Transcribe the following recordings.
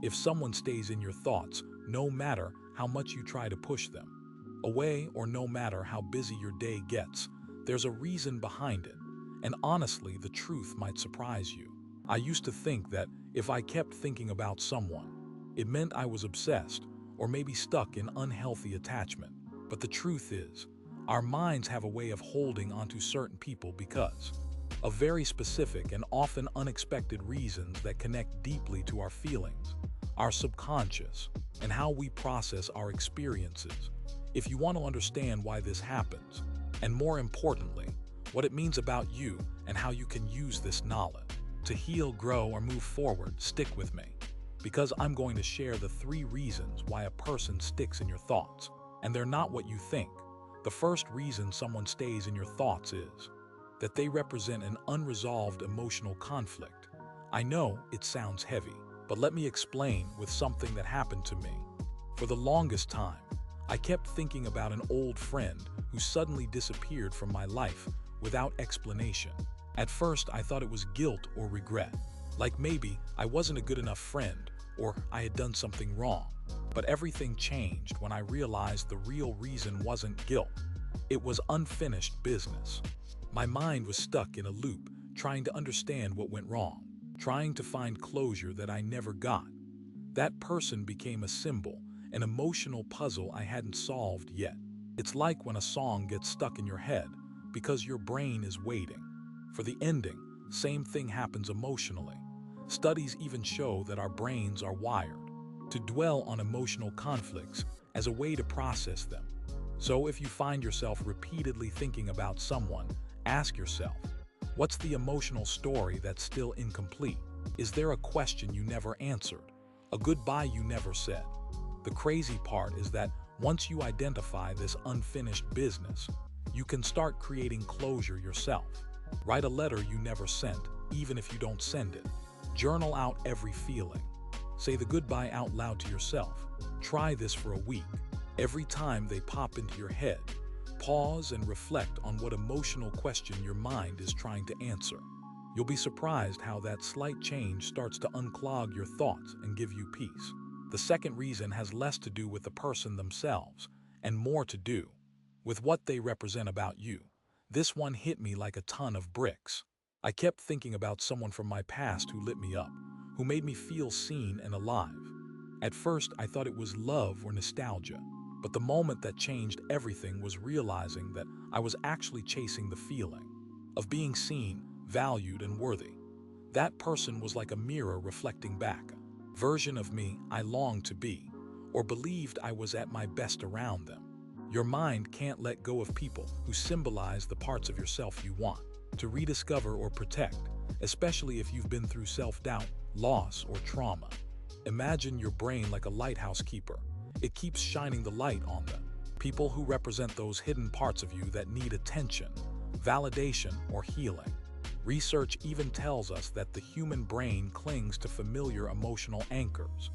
If someone stays in your thoughts, no matter how much you try to push them away or no matter how busy your day gets, there's a reason behind it. And honestly, the truth might surprise you. I used to think that if I kept thinking about someone, it meant I was obsessed or maybe stuck in unhealthy attachment. But the truth is, our minds have a way of holding onto certain people because of very specific and often unexpected reasons that connect deeply to our feelings, our subconscious, and how we process our experiences. If you want to understand why this happens, and more importantly, what it means about you and how you can use this knowledge to heal, grow, or move forward, stick with me. Because I'm going to share the 3 reasons why a person sticks in your thoughts, and they're not what you think. The first reason someone stays in your thoughts is that they represent an unresolved emotional conflict. I know it sounds heavy, but let me explain with something that happened to me. For the longest time, I kept thinking about an old friend who suddenly disappeared from my life without explanation. At first, I thought it was guilt or regret, like maybe I wasn't a good enough friend or I had done something wrong. But everything changed when I realized the real reason wasn't guilt. It was unfinished business. My mind was stuck in a loop, trying to understand what went wrong, trying to find closure that I never got. That person became a symbol, an emotional puzzle I hadn't solved yet. It's like when a song gets stuck in your head because your brain is waiting for the ending. Same thing happens emotionally. Studies even show that our brains are wired to dwell on emotional conflicts as a way to process them. So if you find yourself repeatedly thinking about someone, ask yourself, what's the emotional story that's still incomplete? Is there a question you never answered? A goodbye you never said? The crazy part is that once you identify this unfinished business, you can start creating closure yourself. Write a letter you never sent, even if you don't send it. Journal out every feeling. Say the goodbye out loud to yourself. Try this for a week. Every time they pop into your head, pause and reflect on what emotional question your mind is trying to answer. You'll be surprised how that slight change starts to unclog your thoughts and give you peace. The second reason has less to do with the person themselves and more to do with what they represent about you. This one hit me like a ton of bricks. I kept thinking about someone from my past who lit me up, who made me feel seen and alive. At first, I thought it was love or nostalgia, but the moment that changed everything was realizing that I was actually chasing the feeling of being seen, valued, and worthy. That person was like a mirror reflecting back a version of me I longed to be, or believed I was at my best around them. Your mind can't let go of people who symbolize the parts of yourself you want to rediscover or protect, especially if you've been through self-doubt, loss, or trauma. Imagine your brain like a lighthouse keeper. It keeps shining the light on them. People who represent those hidden parts of you that need attention, validation, or healing. Research even tells us that the human brain clings to familiar emotional anchors,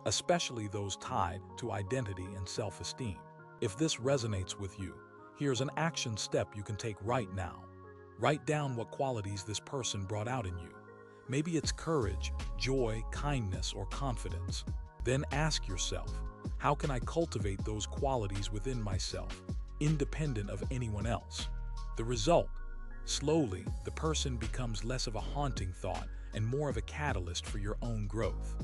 especially those tied to identity and self-esteem. If this resonates with you, here's an action step you can take right now. Write down what qualities this person brought out in you. Maybe it's courage, joy, kindness, or confidence. Then ask yourself, how can I cultivate those qualities within myself, independent of anyone else? The result? Slowly, the person becomes less of a haunting thought and more of a catalyst for your own growth.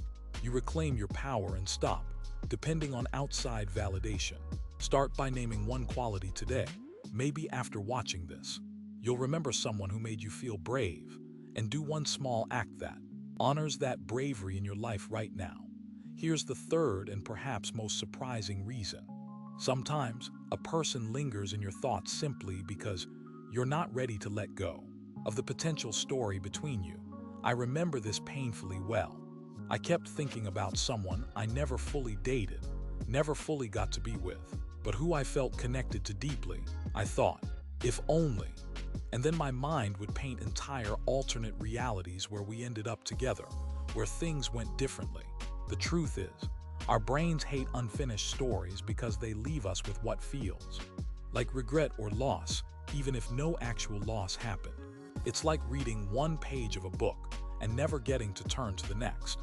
You reclaim your power and stop depending on outside validation. Start by naming one quality today. Maybe after watching this, you'll remember someone who made you feel brave, and do one small act that honors that bravery in your life right now. Here's the third and perhaps most surprising reason. Sometimes, a person lingers in your thoughts simply because you're not ready to let go of the potential story between you. I remember this painfully well. I kept thinking about someone I never fully dated, never fully got to be with, but who I felt connected to deeply. I thought, if only. And then my mind would paint entire alternate realities where we ended up together, where things went differently. The truth is, our brains hate unfinished stories because they leave us with what feels like regret or loss, even if no actual loss happened. It's like reading one page of a book and never getting to turn to the next.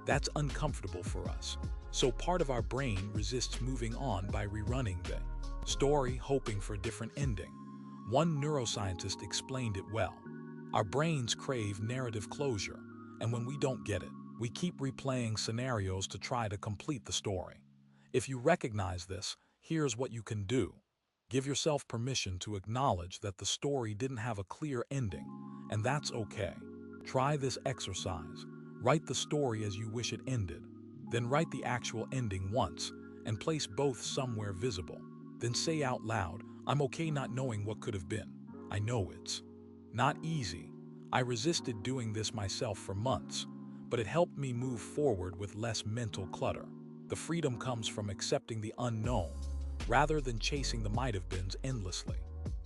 That's uncomfortable for us. So part of our brain resists moving on by rerunning the story, hoping for a different ending. One neuroscientist explained it well. Our brains crave narrative closure, and when we don't get it, we keep replaying scenarios to try to complete the story. If you recognize this, here's what you can do. Give yourself permission to acknowledge that the story didn't have a clear ending, and that's okay. Try this exercise. Write the story as you wish it ended. Then write the actual ending once, and place both somewhere visible. Then say out loud, I'm okay not knowing what could have been. I know it's not easy. I resisted doing this myself for months, but it helped me move forward with less mental clutter. The freedom comes from accepting the unknown, rather than chasing the might-have-beens endlessly.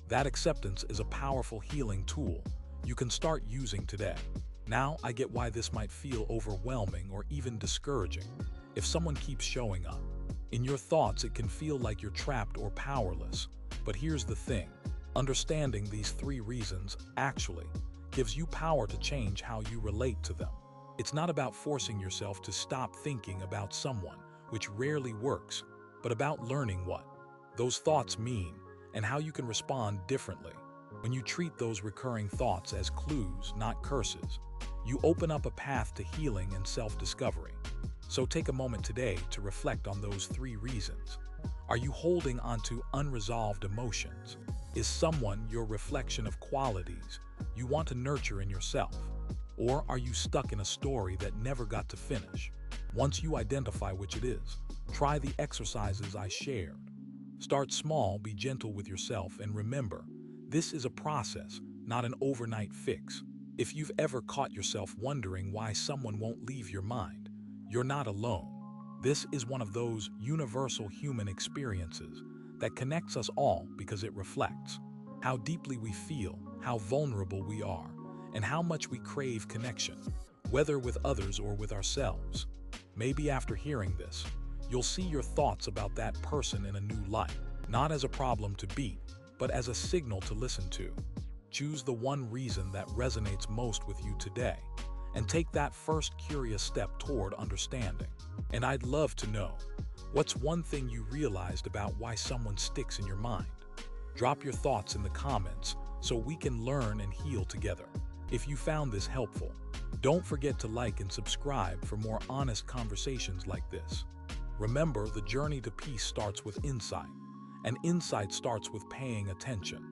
That acceptance is a powerful healing tool you can start using today. Now I get why this might feel overwhelming or even discouraging if someone keeps showing up. In your thoughts, it can feel like you're trapped or powerless. But here's the thing. Understanding these 3 reasons actually gives you power to change how you relate to them. It's not about forcing yourself to stop thinking about someone, which rarely works, but about learning what those thoughts mean and how you can respond differently. When you treat those recurring thoughts as clues, not curses, you open up a path to healing and self-discovery. So take a moment today to reflect on those 3 reasons. Are you holding onto unresolved emotions? Is someone your reflection of qualities you want to nurture in yourself? Or are you stuck in a story that never got to finish? Once you identify which it is, try the exercises I shared. Start small, be gentle with yourself, and remember, this is a process, not an overnight fix. If you've ever caught yourself wondering why someone won't leave your mind, you're not alone. This is one of those universal human experiences that connects us all because it reflects how deeply we feel, how vulnerable we are, and how much we crave connection, whether with others or with ourselves. Maybe after hearing this, you'll see your thoughts about that person in a new light, not as a problem to beat, but as a signal to listen to. Choose the one reason that resonates most with you today, and take that first curious step toward understanding. And I'd love to know, what's one thing you realized about why someone sticks in your mind? Drop your thoughts in the comments so we can learn and heal together. If you found this helpful, don't forget to like and subscribe for more honest conversations like this. Remember, the journey to peace starts with insight, and insight starts with paying attention.